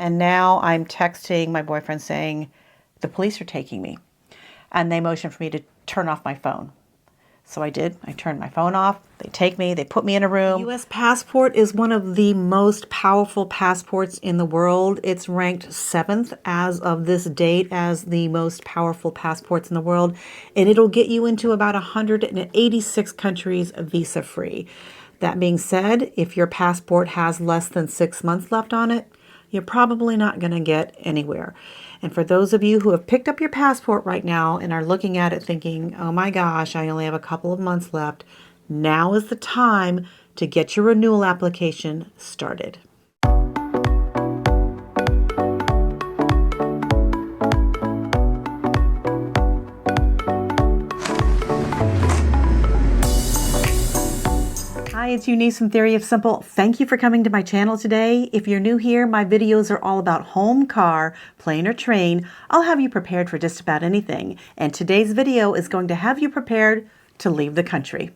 And now I'm texting my boyfriend saying, the police are taking me. And they motioned for me to turn off my phone. So I did. I turned my phone off. They take me. They put me in a room. The U.S. passport is one of the most powerful passports in the world. It's ranked 7th as of this date as the most powerful passports in the world. And it'll get you into about 186 countries visa-free. That being said, if your passport has less than 6 months left on it, you're probably not going to get anywhere. And for those of you who have picked up your passport right now and are looking at it thinking, oh my gosh, I only have a couple of months left, now is the time to get your renewal application started. Hi, it's Eunice from Theory of Simple. Thank you for coming to my channel today. If you're new here, my videos are all about home, car, plane, or train. I'll have you prepared for just about anything. And today's video is going to have you prepared to leave the country.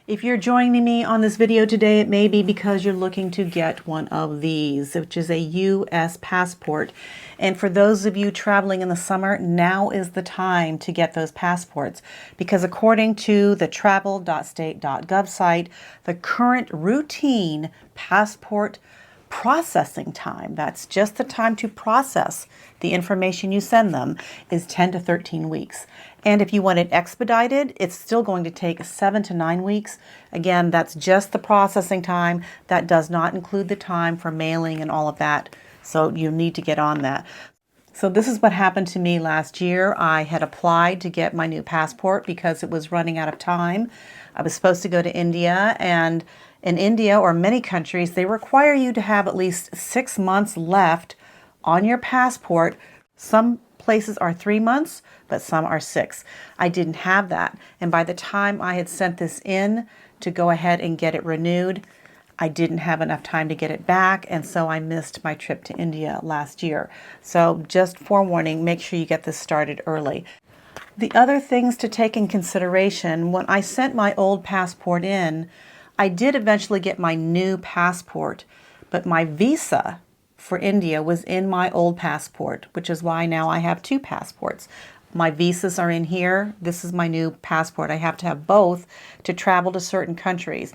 If you're joining me on this video today, it may be because you're looking to get one of these, which is a U.S. passport. And for those of you traveling in the summer, now is the time to get those passports, because according to the travel.state.gov site, the current routine passport processing time, that's just the time to process the information you send them, is 10 to 13 weeks. And if you want it expedited, it's still going to take 7 to 9 weeks. Again, that's just the processing time. That does not include the time for mailing and all of that. So you need to get on that. So this is what happened to me last year. I had applied to get my new passport because it was running out of time. I was supposed to go to India, and in India or many countries, they require you to have at least 6 months left on your passport. Some places are 3 months, but some are 6. I didn't have that. And by the time I had sent this in to go ahead and get it renewed, I didn't have enough time to get it back. And so I missed my trip to India last year. So just forewarning, make sure you get this started early. The other things to take in consideration, when I sent my old passport in, I did eventually get my new passport, but my visa for India was in my old passport, which is why now I have 2 passports. My visas are in here. This is my new passport. I have to have both to travel to certain countries.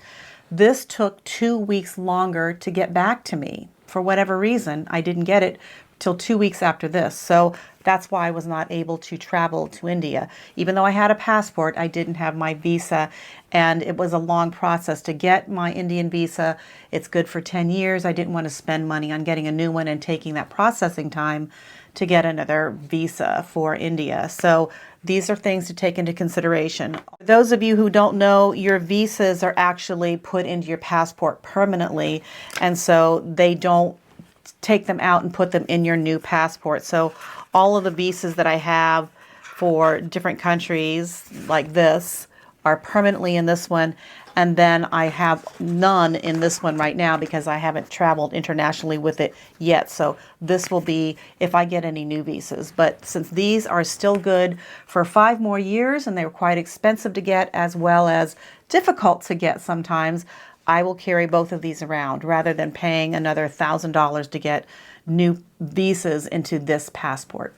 This took 2 weeks longer to get back to me. For whatever reason, I didn't get it till 2 weeks after this. So that's why I was not able to travel to India. Even though I had a passport, I didn't have my visa, and it was a long process to get my Indian visa. It's good for 10 years. I didn't want to spend money on getting a new one and taking that processing time to get another visa for India. So these are things to take into consideration. Those of you who don't know, your visas are actually put into your passport permanently, and so they don't take them out and put them in your new passport. So all of the visas that I have for different countries like this are permanently in this one, and then I have none in this one right now because I haven't traveled internationally with it yet. So this will be if I get any new visas. But since these are still good for 5 more years and they were quite expensive to get as well as difficult to get sometimes, I will carry both of these around rather than paying another $1,000 to get new visas into this passport.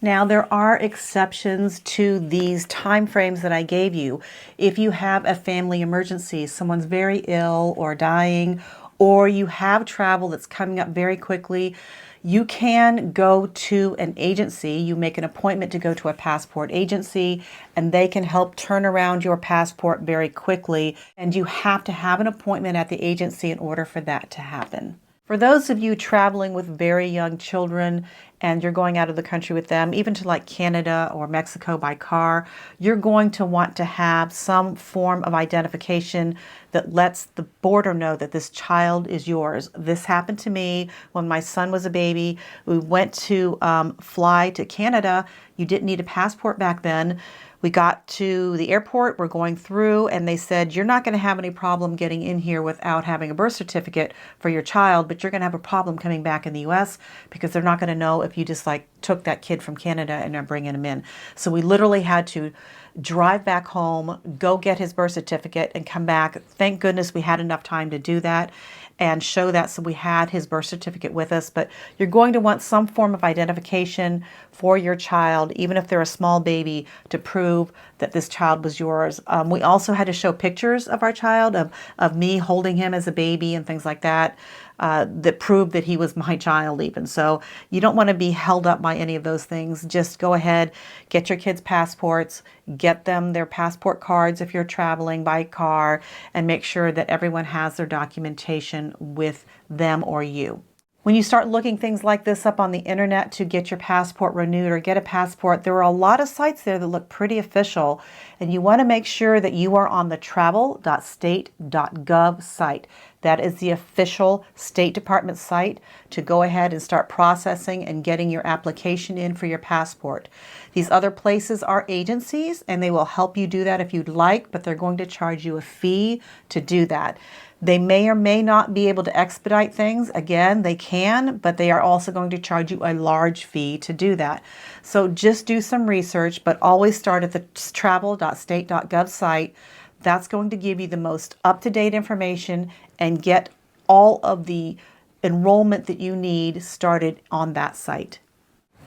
Now, there are exceptions to these time frames that I gave you. If you have a family emergency, someone's very ill or dying, or you have travel that's coming up very quickly, you can go to an agency. You make an appointment to go to a passport agency, and they can help turn around your passport very quickly. And you have to have an appointment at the agency in order for that to happen. For those of you traveling with very young children and you're going out of the country with them, even to like Canada or Mexico by car, you're going to want to have some form of identification that lets the border know that this child is yours. This happened to me when my son was a baby. We went to fly to Canada. You didn't need a passport back then. We got to the airport, we're going through, and they said, you're not going to have any problem getting in here without having a birth certificate for your child, but you're going to have a problem coming back in the U.S. because they're not going to know if you just like took that kid from Canada and are bringing him in. So we literally had to drive back home, go get his birth certificate, and come back. Thank goodness we had enough time to do that. and show that. So we had his birth certificate with us, but you're going to want some form of identification for your child, even if they're a small baby, to prove that this child was yours. We also had to show pictures of our child, of me holding him as a baby and things like that, that proved that he was my child even. So you don't want to be held up by any of those things. Just go ahead, get your kids' passports, get them their passport cards if you're traveling by car, and make sure that everyone has their documentation with them or you. When you start looking things like this up on the internet to get your passport renewed or get a passport, there are a lot of sites there that look pretty official, and you want to make sure that you are on the travel.state.gov site. That is the official State Department site to go ahead and start processing and getting your application in for your passport. These other places are agencies, and they will help you do that if you'd like, but they're going to charge you a fee to do that. They may or may not be able to expedite things. Again, they can, but they are also going to charge you a large fee to do that. So just do some research, but always start at the travel.state.gov site. That's going to give you the most up-to-date information and get all of the enrollment that you need started on that site.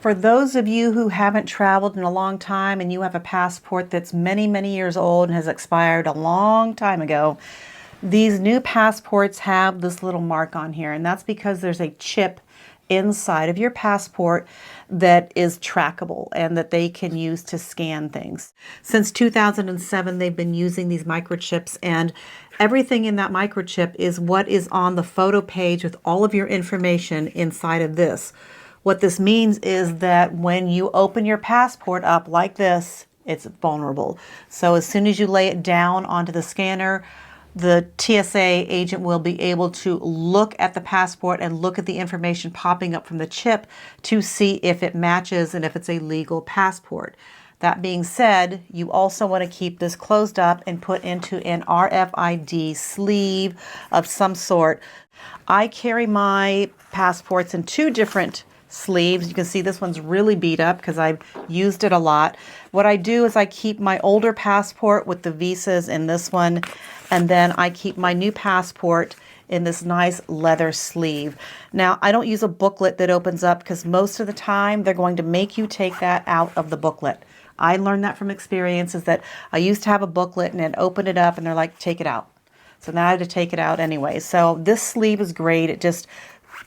For those of you who haven't traveled in a long time and you have a passport that's many, many years old and has expired a long time ago, these new passports have this little mark on here, and that's because there's a chip inside of your passport that is trackable and that they can use to scan things. Since 2007, they've been using these microchips, and everything in that microchip is what is on the photo page with all of your information inside of this. What this means is that when you open your passport up like this, it's vulnerable. So as soon as you lay it down onto the scanner, the TSA agent will be able to look at the passport and look at the information popping up from the chip to see if it matches and if it's a legal passport. That being said, you also want to keep this closed up and put into an RFID sleeve of some sort. I carry my passports in two different sleeves. You can see this one's really beat up because I've used it a lot. What I do is I keep my older passport with the visas in this one, and then I keep my new passport in this nice leather sleeve. Now, I don't use a booklet that opens up because most of the time they're going to make you take that out of the booklet. I learned that from experience, is that I used to have a booklet and then open it up and they're like, take it out. So now I have to take it out anyway. So this sleeve is great. It just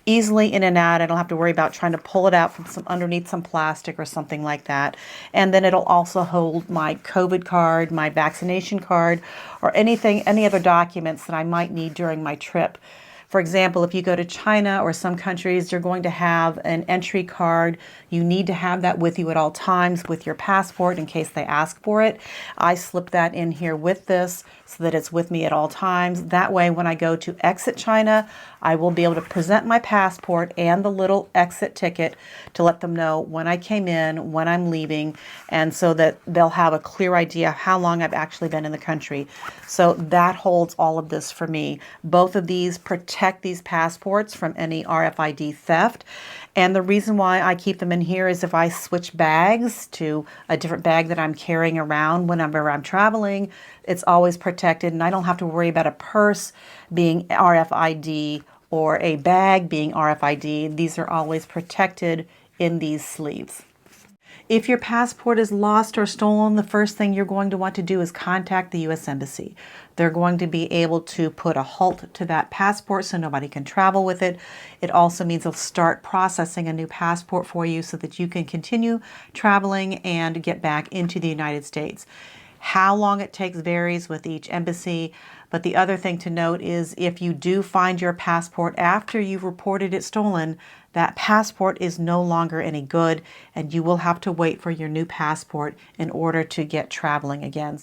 easily in and out. I don't have to worry about trying to pull it out from underneath some plastic or something like that. And then it'll also hold my COVID card, my vaccination card, or any other documents that I might need during my trip. For example, if you go to China or some countries, you're going to have an entry card. You need to have that with you at all times with your passport in case they ask for it. I slip that in here with this so that it's with me at all times. That way, when I go to exit China, I will be able to present my passport and the little exit ticket to let them know when I came in, when I'm leaving, and so that they'll have a clear idea how long I've actually been in the country. So that holds all of this for me. Both of these protect these passports from any RFID theft. And the reason why I keep them in here is if I switch bags to a different bag that I'm carrying around whenever I'm traveling, it's always protected, and I don't have to worry about a purse being RFID or a bag being RFID. These are always protected in these sleeves. If your passport is lost or stolen, the first thing you're going to want to do is contact the U.S. Embassy. They're going to be able to put a halt to that passport so nobody can travel with it. It also means they'll start processing a new passport for you so that you can continue traveling and get back into the United States. How long it takes varies with each embassy, but the other thing to note is if you do find your passport after you've reported it stolen, that passport is no longer any good, and you will have to wait for your new passport in order to get traveling again.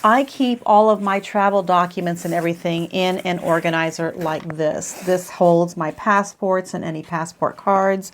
I keep all of my travel documents and everything in an organizer like this. This holds my passports and any passport cards.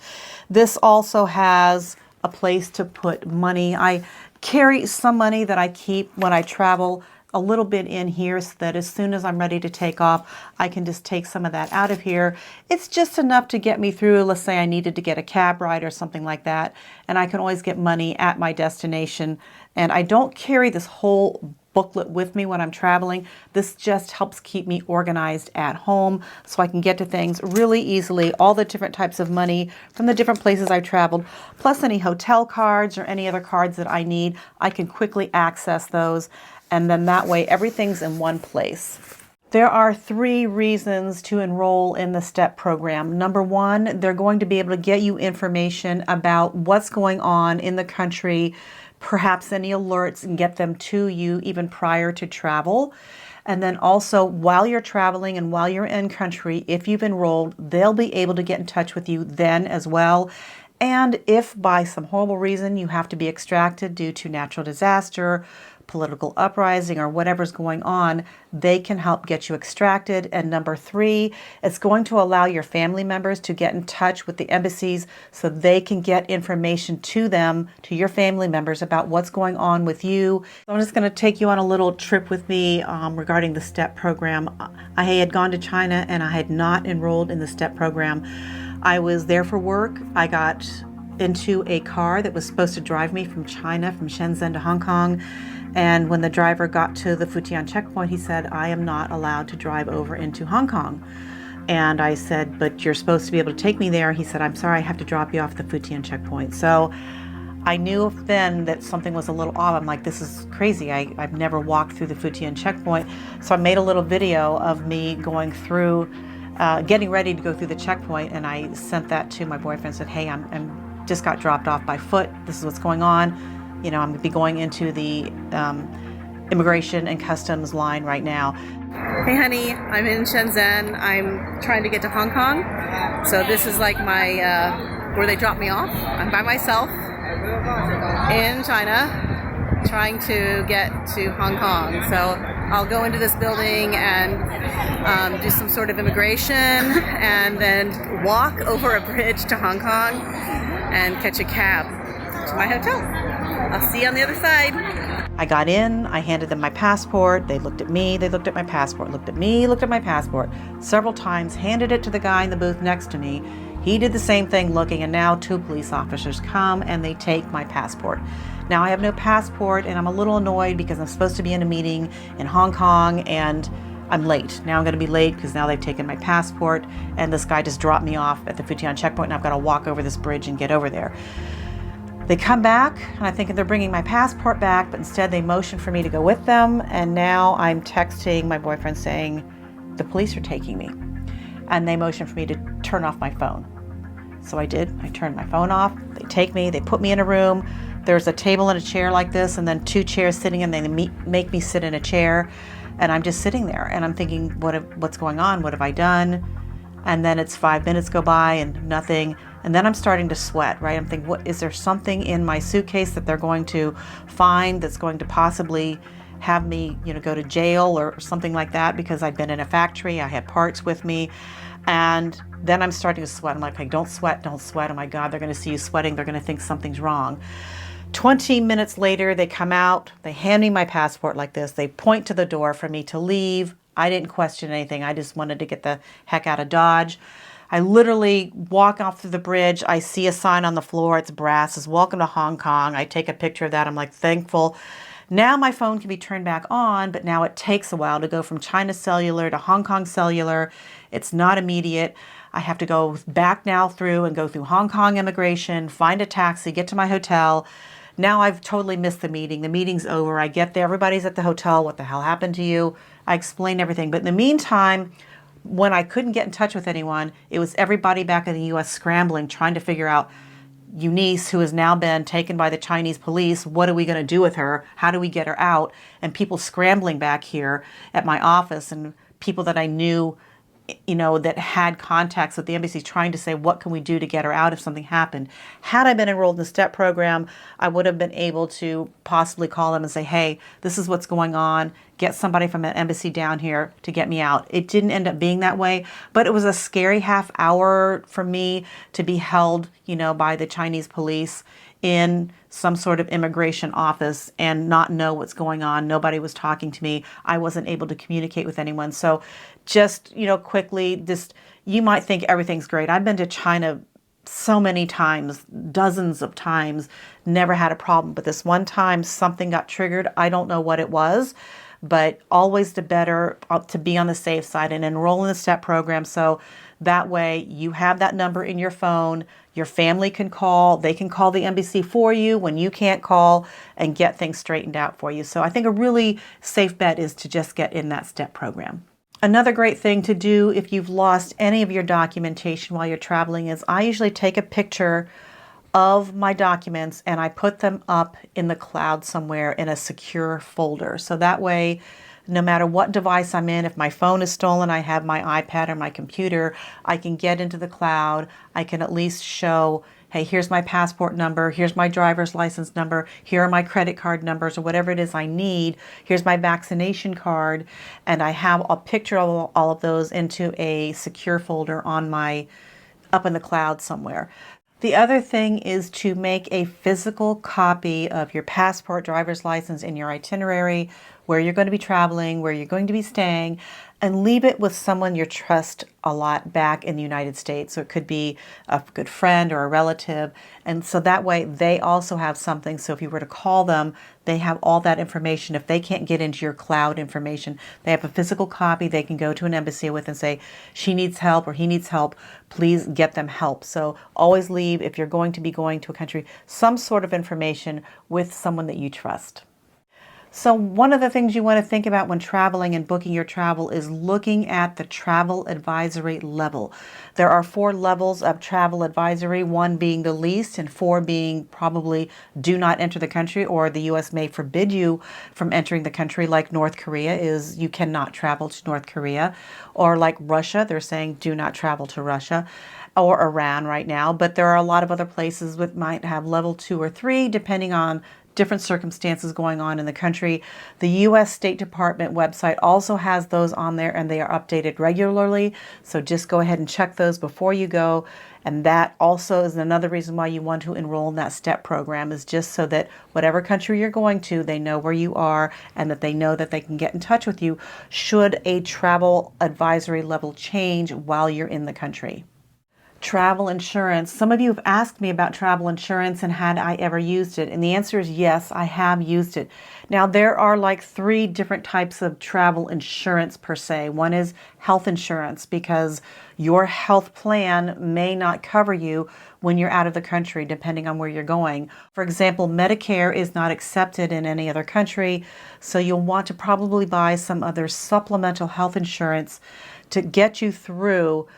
This also has a place to put money. I carry some money that I keep when I travel a little bit in here so that as soon as I'm ready to take off, I can just take some of that out of here. It's just enough to get me through. Let's say I needed to get a cab ride or something like that, and I can always get money at my destination. And I don't carry this whole booklet with me when I'm traveling. This just helps keep me organized at home so I can get to things really easily, all the different types of money from the different places I've traveled, plus any hotel cards or any other cards that I need. I can quickly access those, and then that way everything's in one place. There are 3 reasons to enroll in the STEP program. Number 1, they're going to be able to get you information about what's going on in the country, perhaps any alerts, and get them to you even prior to travel. And then also, while you're traveling and while you're in country, if you've enrolled, they'll be able to get in touch with you then as well. And if by some horrible reason you have to be extracted due to natural disaster, political uprising, or whatever's going on, they can help get you extracted. And number 3, it's going to allow your family members to get in touch with the embassies so they can get information to them, to your family members, about what's going on with you. So I'm just going to take you on a little trip with me regarding the STEP program. I had gone to China and I had not enrolled in the STEP program. I was there for work. I got into a car that was supposed to drive me from China, from Shenzhen to Hong Kong. And when the driver got to the Futian checkpoint, he said, I am not allowed to drive over into Hong Kong. And I said, but you're supposed to be able to take me there. He said, I'm sorry, I have to drop you off the Futian checkpoint. So I knew then that something was a little off. I'm like, this is crazy. I've never walked through the Futian checkpoint. So I made a little video of me going through, getting ready to go through the checkpoint. And I sent that to my boyfriend and said, hey, I'm just got dropped off by foot. This is what's going on. You know, I'm going to be going into the immigration and customs line right now. Hey honey, I'm in Shenzhen. I'm trying to get to Hong Kong. So this is like my, where they drop me off. I'm by myself in China trying to get to Hong Kong. So I'll go into this building and do some sort of immigration and then walk over a bridge to Hong Kong and catch a cab to my hotel. I'll see you on the other side. I got in, I handed them my passport. They looked at me, they looked at my passport, looked at me, looked at my passport several times, handed it to the guy in the booth next to me. He did the same thing looking, and now 2 police officers come and they take my passport. Now I have no passport and I'm a little annoyed because I'm supposed to be in a meeting in Hong Kong and I'm late. Now I'm going to be late because now they've taken my passport and this guy just dropped me off at the Futian checkpoint and I've got to walk over this bridge and get over there. They come back, and I think they're bringing my passport back, but instead they motion for me to go with them, and now I'm texting my boyfriend saying, the police are taking me. And they motion for me to turn off my phone. So I did. I turned my phone off. They take me, they put me in a room. There's a table and a chair like this, and then 2 chairs sitting, and they make me sit in a chair, and I'm just sitting there, and I'm thinking, what's going on? What have I done? And then it's 5 minutes go by, and nothing. And then I'm starting to sweat, right? I'm thinking, is there something in my suitcase that they're going to find that's going to possibly have me, go to jail or something like that, because I've been in a factory, I had parts with me. And then I'm starting to sweat. I'm like, hey, don't sweat, don't sweat. Oh my God, they're going to see you sweating. They're going to think something's wrong. 20 minutes later, they come out, they hand me my passport like this. They point to the door for me to leave. I didn't question anything. I just wanted to get the heck out of Dodge. I literally walk off through the bridge. I see a sign on the floor. It's brass. It says, welcome to Hong Kong. I take a picture of that. I'm like, thankful. Now my phone can be turned back on, but now it takes a while to go from China Cellular to Hong Kong Cellular. It's not immediate. I have to go back now through and go through Hong Kong immigration, find a taxi, get to my hotel. Now I've totally missed the meeting. The meeting's over. I get there. Everybody's at the hotel. What the hell happened to you? I explain everything. But in the meantime, when I couldn't get in touch with anyone, it was everybody back in the U.S. scrambling, trying to figure out Eunice, who has now been taken by the Chinese police. What are we going to do with her? How do we get her out? And people scrambling back here at my office, and people that I knew, that had contacts with the embassy trying to say, what can we do to get her out if something happened? Had I been enrolled in the STEP program, I would have been able to possibly call them and say, hey, this is what's going on. Get somebody from an embassy down here to get me out. It didn't end up being that way, but it was a scary half hour for me to be held, by the Chinese police in some sort of immigration office and not know what's going on. Nobody was talking to me. I wasn't able to communicate with anyone. So just, quickly, you might think everything's great. I've been to China so many times, dozens of times, never had a problem. But this one time something got triggered. I don't know what it was, but always the better to be on the safe side and enroll in the STEP program. So that way you have that number in your phone. Your family can call. They can call the embassy for you when you can't call and get things straightened out for you. So I think a really safe bet is to just get in that STEP program. Another great thing to do if you've lost any of your documentation while you're traveling is I usually take a picture of my documents and I put them up in the cloud somewhere in a secure folder. So that way, no matter what device I'm in, if my phone is stolen, I have my iPad or my computer, I can get into the cloud. I can at least show, hey, here's my passport number, here's my driver's license number, here are my credit card numbers, or whatever it is I need, here's my vaccination card, and I have a picture of all of those into a secure folder on my, up in the cloud somewhere. The other thing is to make a physical copy of your passport, driver's license, and your itinerary, where you're going to be traveling, where you're going to be staying, and leave it with someone you trust a lot back in the United States. So it could be a good friend or a relative. And so that way they also have something. So if you were to call them, they have all that information. If they can't get into your cloud information, they have a physical copy they can go to an embassy with and say, she needs help or he needs help, please get them help. So always leave, if you're going to be going to a country, some sort of information with someone that you trust. So one of the things you want to think about when traveling and booking your travel is looking at the travel advisory level. There are 4 levels of travel advisory, 1 being the least and 4 being probably do not enter the country, or the U.S. may forbid you from entering the country, like North Korea is you cannot travel to North Korea, or like Russia, they're saying do not travel to Russia, or Iran right now. But there are a lot of other places that might have level 2 or 3 depending on different circumstances going on in the country. The U.S. State Department website also has those on there, and they are updated regularly. So just go ahead and check those before you go. And that also is another reason why you want to enroll in that STEP program, is just so that whatever country you're going to, they know where you are and that they know that they can get in touch with you should a travel advisory level change while you're in the country. Travel insurance. Some of you have asked me about travel insurance and had I ever used it? And the answer is yes, I have used it. Now there are like 3 different types of travel insurance per se. One is health insurance, because your health plan may not cover you when you're out of the country, depending on where you're going. For example, Medicare is not accepted in any other country, so you'll want to probably buy some other supplemental health insurance to get you through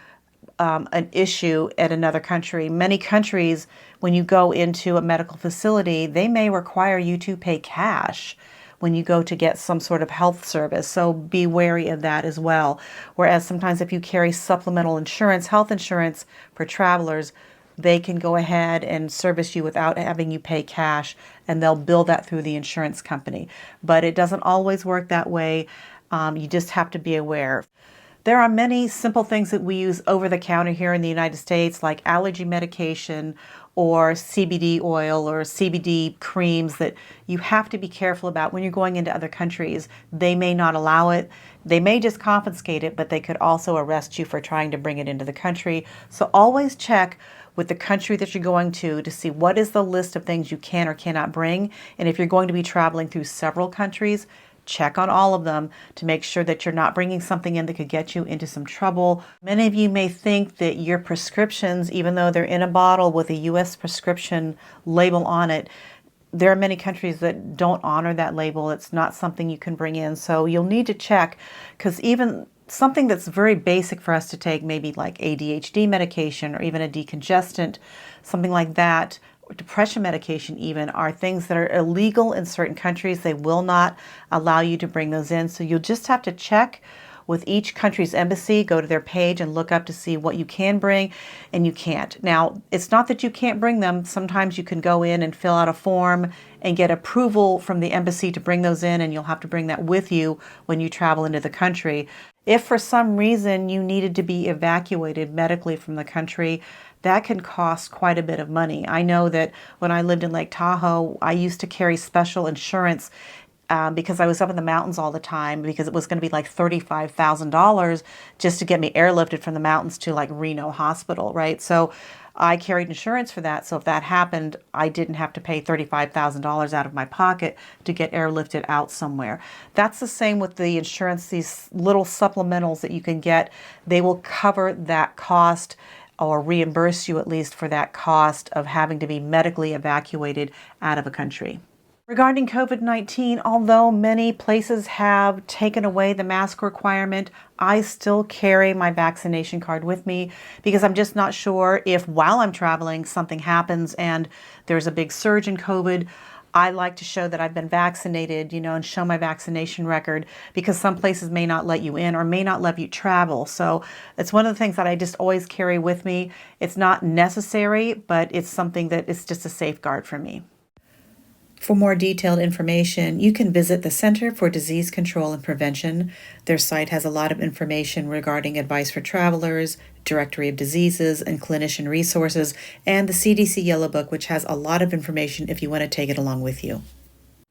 an issue at another country. Many countries, when you go into a medical facility, they may require you to pay cash when you go to get some sort of health service. So be wary of that as well. Whereas sometimes if you carry supplemental insurance, health insurance for travelers, they can go ahead and service you without having you pay cash, and they'll bill that through the insurance company. But it doesn't always work that way. You just have to be aware. There are many simple things that we use over the counter here in the United States, like allergy medication or CBD oil or CBD creams, that you have to be careful about when you're going into other countries. They may not allow it. They may just confiscate it, but they could also arrest you for trying to bring it into the country. So always check with the country that you're going to see what is the list of things you can or cannot bring. And if you're going to be traveling through several countries, check on all of them to make sure that you're not bringing something in that could get you into some trouble. Many of you may think that your prescriptions, even though they're in a bottle with a U.S. prescription label on it, there are many countries that don't honor that label. It's not something you can bring in. So you'll need to check, because even something that's very basic for us to take, maybe like ADHD medication or even a decongestant, something like that, depression medication even, are things that are illegal in certain countries. They will not allow you to bring those in. So you'll just have to check with each country's embassy, go to their page and look up to see what you can bring and you can't. Now, it's not that you can't bring them. Sometimes you can go in and fill out a form and get approval from the embassy to bring those in, and you'll have to bring that with you when you travel into the country. If for some reason you needed to be evacuated medically from the country, that can cost quite a bit of money. I know that when I lived in Lake Tahoe, I used to carry special insurance because I was up in the mountains all the time, because it was going to be like $35,000 just to get me airlifted from the mountains to like Renewal Hospital, right? So I carried insurance for that. So if that happened, I didn't have to pay $35,000 out of my pocket to get airlifted out somewhere. That's the same with the insurance, these little supplementals that you can get. They will cover that cost, or reimburse you at least for that cost of having to be medically evacuated out of a country. Regarding COVID-19, although many places have taken away the mask requirement, I still carry my vaccination card with me, because I'm just not sure if while I'm traveling something happens and there's a big surge in COVID. I like to show that I've been vaccinated, and show my vaccination record, because some places may not let you in or may not let you travel. So it's one of the things that I just always carry with me. It's not necessary, but it's something that is just a safeguard for me. For more detailed information, you can visit the Center for Disease Control and Prevention. Their site has a lot of information regarding advice for travelers, directory of diseases, and clinician resources, and the CDC Yellow Book, which has a lot of information if you want to take it along with you.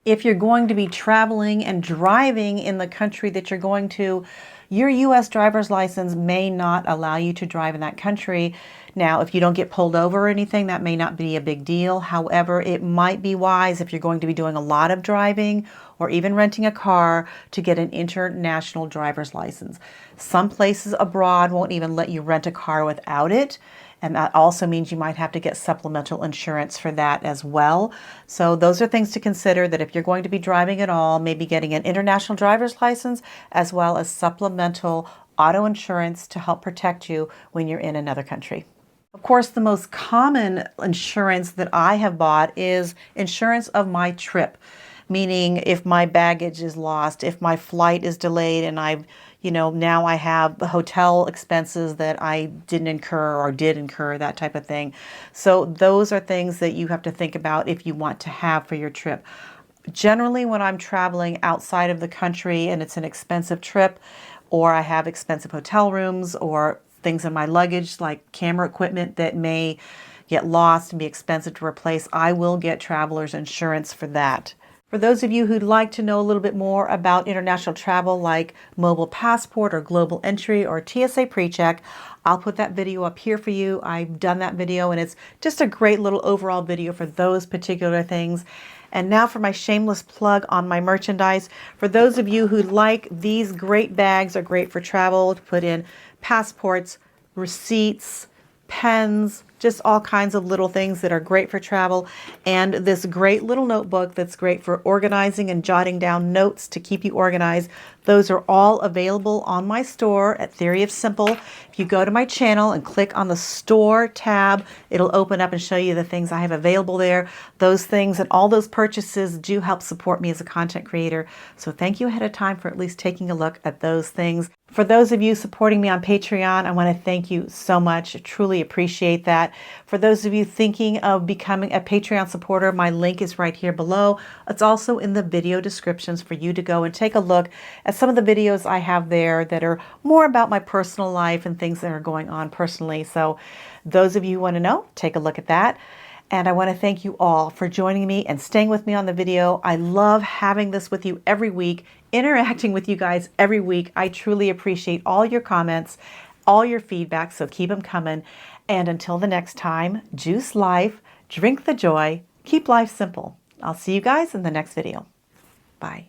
If you're going to be traveling and driving in the country that you're going to, your U.S. driver's license may not allow you to drive in that country. Now, if you don't get pulled over or anything, that may not be a big deal. However, it might be wise, if you're going to be doing a lot of driving or even renting a car, to get an international driver's license. Some places abroad won't even let you rent a car without it. And that also means you might have to get supplemental insurance for that as well. So those are things to consider, that if you're going to be driving at all, maybe getting an international driver's license as well as supplemental auto insurance to help protect you when you're in another country. Of course, the most common insurance that I have bought is insurance of my trip. Meaning, if my baggage is lost, if my flight is delayed, and now I have the hotel expenses that I didn't incur or did incur, that type of thing. So those are things that you have to think about if you want to have for your trip. Generally, when I'm traveling outside of the country and it's an expensive trip, or I have expensive hotel rooms or things in my luggage like camera equipment that may get lost and be expensive to replace, I will get traveler's insurance for that. For those of you who'd like to know a little bit more about international travel, like mobile passport or global entry or TSA PreCheck, I'll put that video up here for you. I've done that video, and it's just a great little overall video for those particular things. And now for my shameless plug on my merchandise. For those of you who like these great bags, are great for travel, to put in passports, receipts, pens, just all kinds of little things that are great for travel, and this great little notebook that's great for organizing and jotting down notes to keep you organized. Those are all available on my store at Theory of Simple. If you go to my channel and click on the store tab, it'll open up and show you the things I have available there. Those things and all those purchases do help support me as a content creator. So thank you ahead of time for at least taking a look at those things. For those of you supporting me on Patreon, I want to thank you so much. I truly appreciate that. For those of you thinking of becoming a Patreon supporter, my link is right here below. It's also in the video descriptions for you to go and take a look at some of the videos I have there that are more about my personal life and things that are going on personally. So those of you who want to know, take a look at that. And I want to thank you all for joining me and staying with me on the video. I love having this with you every week, interacting with you guys every week. I truly appreciate all your comments, all your feedback, so keep them coming. And until the next time, juice life, drink the joy, keep life simple. I'll see you guys in the next video. Bye.